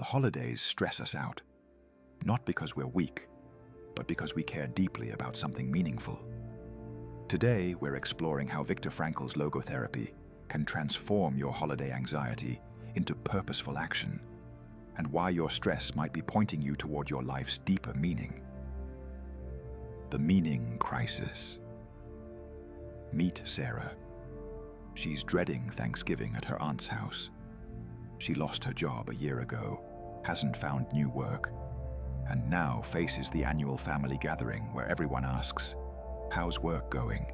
The holidays stress us out, not because we're weak, but because we care deeply about something meaningful. Today, we're exploring how Viktor Frankl's logotherapy can transform your holiday anxiety into purposeful action, and why your stress might be pointing you toward your life's deeper meaning. The meaning crisis. Meet Sarah. She's dreading Thanksgiving at her aunt's house. She lost her job a year ago, hasn't found new work, and now faces the annual family gathering where everyone asks, "How's work going?"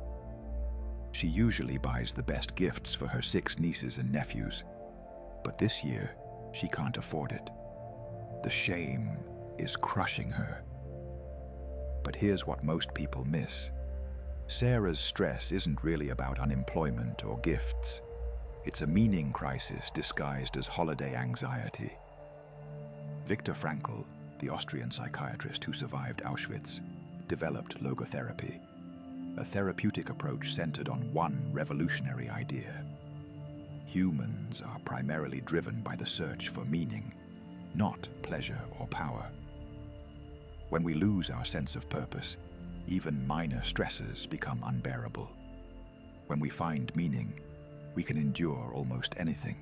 She usually buys the best gifts for her 6 nieces and nephews, but this year she can't afford it. The shame is crushing her. But here's what most people miss. Sarah's stress isn't really about unemployment or gifts. It's a meaning crisis disguised as holiday anxiety. Viktor Frankl, the Austrian psychiatrist who survived Auschwitz, developed logotherapy, a therapeutic approach centered on one revolutionary idea. Humans are primarily driven by the search for meaning, not pleasure or power. When we lose our sense of purpose, even minor stresses become unbearable. When we find meaning, we can endure almost anything.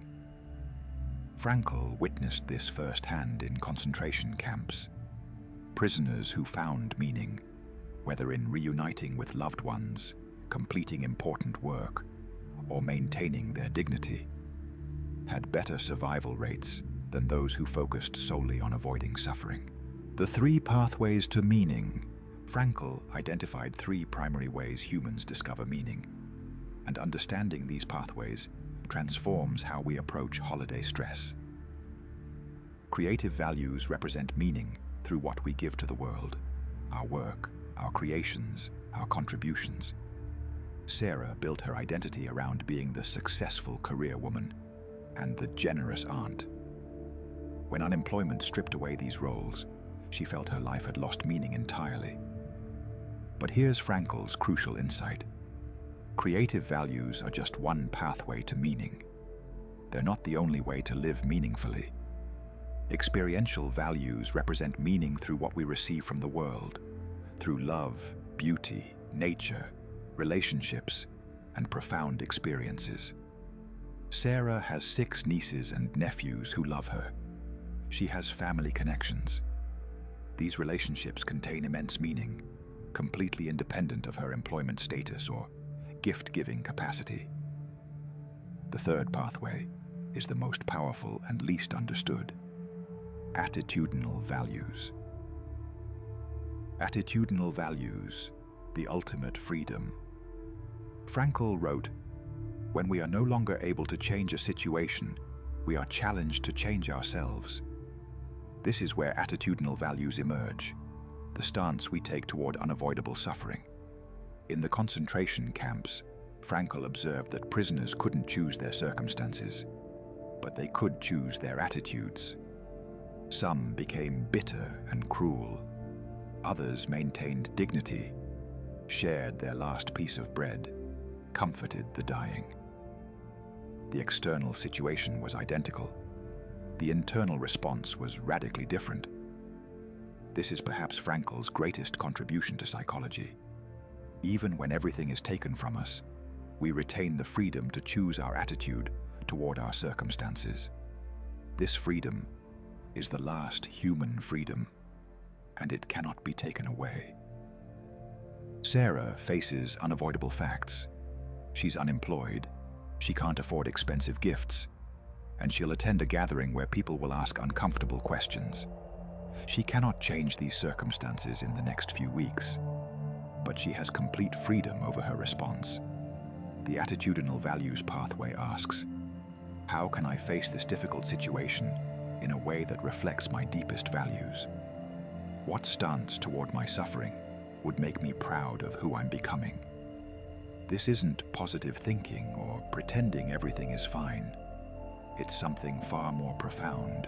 Frankl witnessed this firsthand in concentration camps. Prisoners who found meaning, whether in reuniting with loved ones, completing important work, or maintaining their dignity, had better survival rates than those who focused solely on avoiding suffering. The 3 pathways to meaning. Frankl identified 3 primary ways humans discover meaning, and understanding these pathways transforms how we approach holiday stress. Creative values represent meaning through what we give to the world, our work, our creations, our contributions. Sarah built her identity around being the successful career woman and the generous aunt. When unemployment stripped away these roles, she felt her life had lost meaning entirely. But here's Frankl's crucial insight. Creative values are just one pathway to meaning. They're not the only way to live meaningfully. Experiential values represent meaning through what we receive from the world, through love, beauty, nature, relationships, and profound experiences. Sarah has 6 nieces and nephews who love her. She has family connections. These relationships contain immense meaning, completely independent of her employment status or gift-giving capacity. The 3rd pathway is the most powerful and least understood. Attitudinal values. Attitudinal values, the ultimate freedom. Frankl wrote, "When we are no longer able to change a situation, we are challenged to change ourselves. This is where attitudinal values emerge, the stance we take toward unavoidable suffering. In the concentration camps, Frankl observed that prisoners couldn't choose their circumstances, but they could choose their attitudes. Some became bitter and cruel. Others maintained dignity, shared their last piece of bread, comforted the dying. The external situation was identical. The internal response was radically different. This is perhaps Frankl's greatest contribution to psychology. Even when everything is taken from us, we retain the freedom to choose our attitude toward our circumstances. This freedom is the last human freedom, and it cannot be taken away. Sarah faces unavoidable facts. She's unemployed, she can't afford expensive gifts, and she'll attend a gathering where people will ask uncomfortable questions. She cannot change these circumstances in the next few weeks, but she has complete freedom over her response. The Attitudinal Values pathway asks, how can I face this difficult situation in a way that reflects my deepest values? What stance toward my suffering would make me proud of who I'm becoming? This isn't positive thinking or pretending everything is fine. It's something far more profound.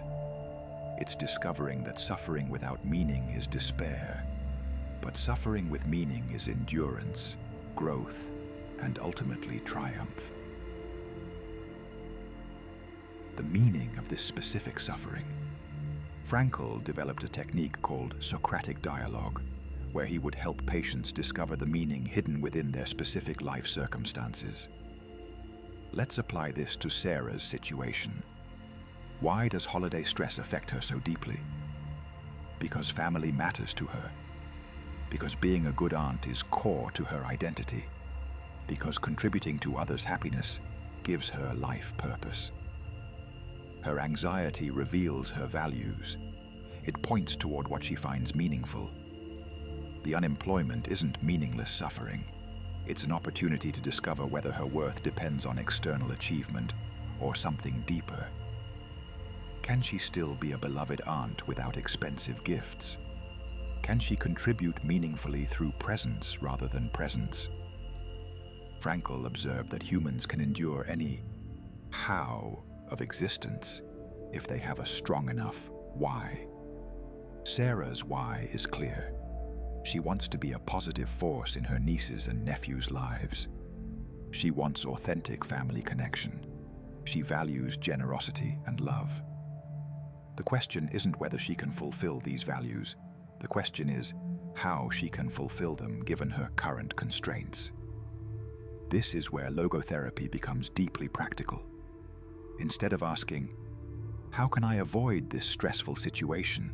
It's discovering that suffering without meaning is despair, but suffering with meaning is endurance, growth, and ultimately triumph. The meaning of this specific suffering. Frankl developed a technique called Socratic dialogue, where he would help patients discover the meaning hidden within their specific life circumstances. Let's apply this to Sarah's situation. Why does holiday stress affect her so deeply? Because family matters to her. Because being a good aunt is core to her identity. Because contributing to others' happiness gives her life purpose. Her anxiety reveals her values. It points toward what she finds meaningful. The unemployment isn't meaningless suffering. It's an opportunity to discover whether her worth depends on external achievement or something deeper. Can she still be a beloved aunt without expensive gifts? Can she contribute meaningfully through presence rather than presence? Frankl observed that humans can endure any how of existence if they have a strong enough why. Sarah's why is clear. She wants to be a positive force in her nieces' and nephews' lives. She wants authentic family connection. She values generosity and love. The question isn't whether she can fulfill these values. The question is how she can fulfill them given her current constraints. This is where logotherapy becomes deeply practical. Instead of asking, "How can I avoid this stressful situation?"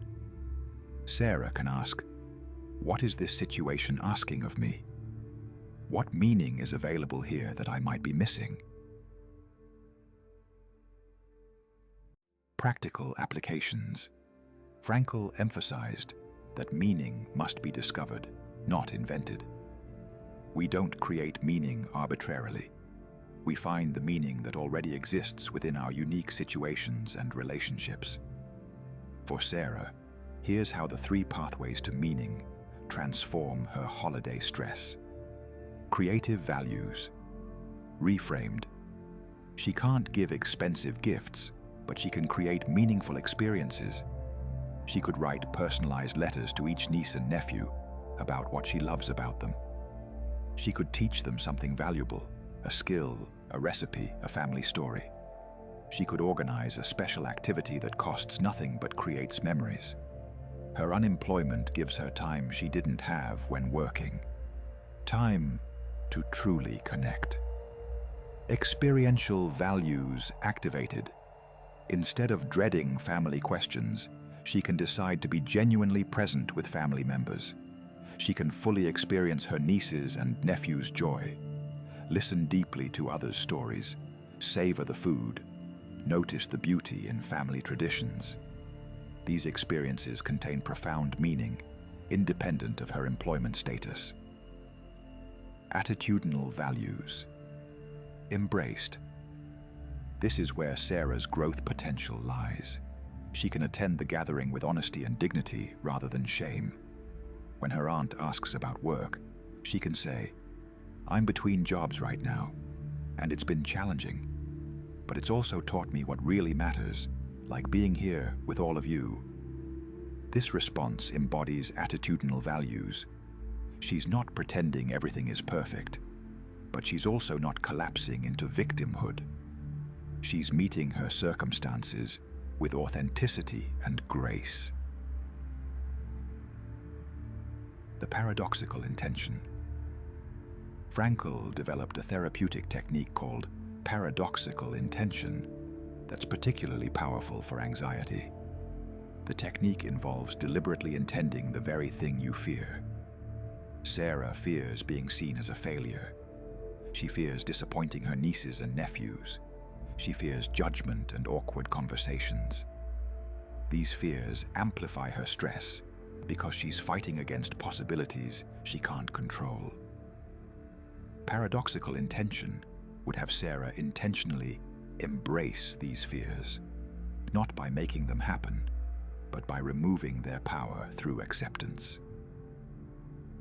Sarah can ask, "What is this situation asking of me? What meaning is available here that I might be missing?" Practical applications. Frankl emphasized that meaning must be discovered, not invented. We don't create meaning arbitrarily. We find the meaning that already exists within our unique situations and relationships. For Sarah, here's how the 3 pathways to meaning transform her holiday stress. Creative values. Reframed. She can't give expensive gifts, but she can create meaningful experiences. She could write personalized letters to each niece and nephew about what she loves about them. She could teach them something valuable, a skill, a recipe, a family story. She could organize a special activity that costs nothing but creates memories. Her unemployment gives her time she didn't have when working. Time to truly connect. Experiential values activated. Instead of dreading family questions, she can decide to be genuinely present with family members. She can fully experience her nieces' and nephews' joy. Listen deeply to others' stories. Savor the food. Notice the beauty in family traditions. These experiences contain profound meaning, independent of her employment status. Attitudinal values. Embraced. This is where Sarah's growth potential lies. She can attend the gathering with honesty and dignity rather than shame. When her aunt asks about work, she can say, "I'm between jobs right now, and it's been challenging. But it's also taught me what really matters, like being here with all of you." This response embodies attitudinal values. She's not pretending everything is perfect, but she's also not collapsing into victimhood. She's meeting her circumstances with authenticity and grace. The paradoxical intention. Frankl developed a therapeutic technique called paradoxical intention that's particularly powerful for anxiety. The technique involves deliberately intending the very thing you fear. Sarah fears being seen as a failure. She fears disappointing her nieces and nephews. She fears judgment and awkward conversations. These fears amplify her stress because she's fighting against possibilities she can't control. Paradoxical intention would have Sarah intentionally embrace these fears, not by making them happen, but by removing their power through acceptance.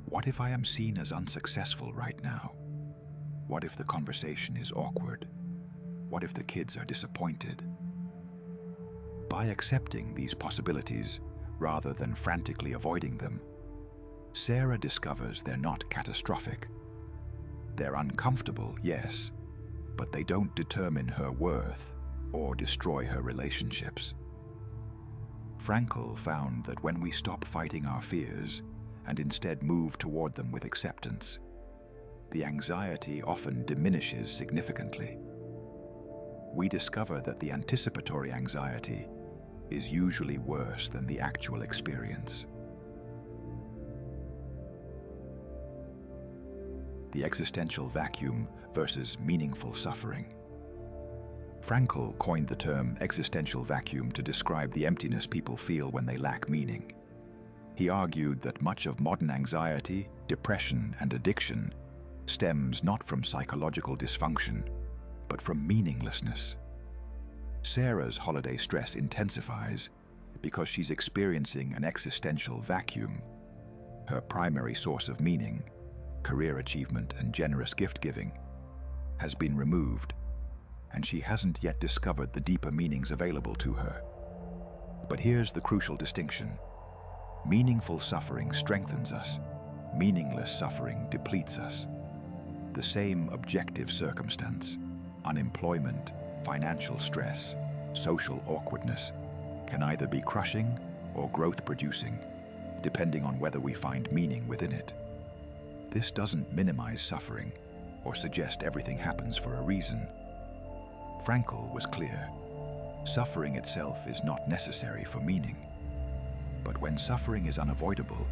What if I am seen as unsuccessful right now? What if the conversation is awkward? What if the kids are disappointed? By accepting these possibilities, rather than frantically avoiding them, Sarah discovers they're not catastrophic. They're uncomfortable, yes, but they don't determine her worth or destroy her relationships. Frankl found that when we stop fighting our fears and instead move toward them with acceptance, the anxiety often diminishes significantly. We discover that the anticipatory anxiety is usually worse than the actual experience. The existential vacuum versus meaningful suffering. Frankl coined the term existential vacuum to describe the emptiness people feel when they lack meaning. He argued that much of modern anxiety, depression, and addiction stems not from psychological dysfunction, but from meaninglessness. Sarah's holiday stress intensifies because she's experiencing an existential vacuum. Her primary source of meaning, career achievement and generous gift-giving, has been removed, and she hasn't yet discovered the deeper meanings available to her. But here's the crucial distinction. Meaningful suffering strengthens us. Meaningless suffering depletes us. The same objective circumstance, unemployment, financial stress, social awkwardness, can either be crushing or growth-producing, depending on whether we find meaning within it. This doesn't minimize suffering or suggest everything happens for a reason. Frankl was clear. Suffering itself is not necessary for meaning. But when suffering is unavoidable,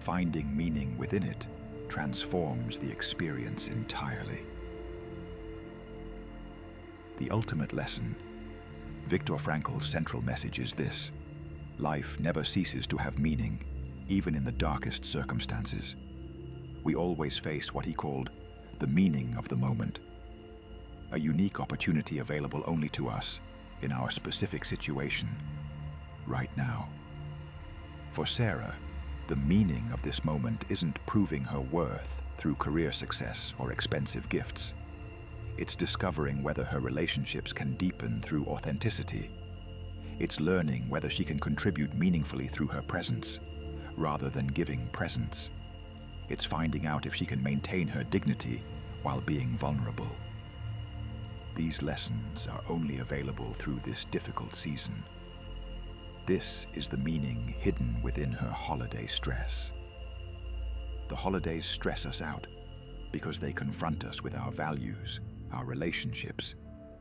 finding meaning within it transforms the experience entirely. The ultimate lesson. Viktor Frankl's central message is this: life never ceases to have meaning, even in the darkest circumstances. We always face what he called the meaning of the moment, a unique opportunity available only to us in our specific situation, right now. For Sarah, the meaning of this moment isn't proving her worth through career success or expensive gifts. It's discovering whether her relationships can deepen through authenticity. It's learning whether she can contribute meaningfully through her presence, rather than giving presents. It's finding out if she can maintain her dignity while being vulnerable. These lessons are only available through this difficult season. This is the meaning hidden within her holiday stress. The holidays stress us out because they confront us with our values, our relationships,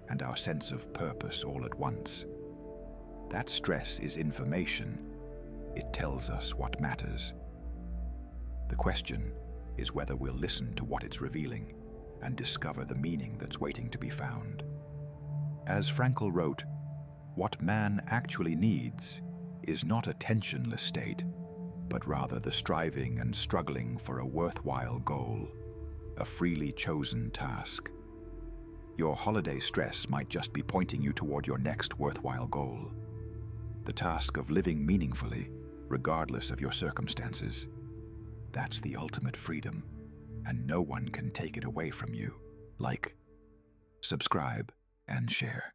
and our sense of purpose all at once. That stress is information. It tells us what matters. The question is whether we'll listen to what it's revealing and discover the meaning that's waiting to be found. As Frankl wrote, what man actually needs is not a tensionless state, but rather the striving and struggling for a worthwhile goal, a freely chosen task. Your holiday stress might just be pointing you toward your next worthwhile goal, the task of living meaningfully, regardless of your circumstances. That's the ultimate freedom, and no one can take it away from you. Like, subscribe, and share.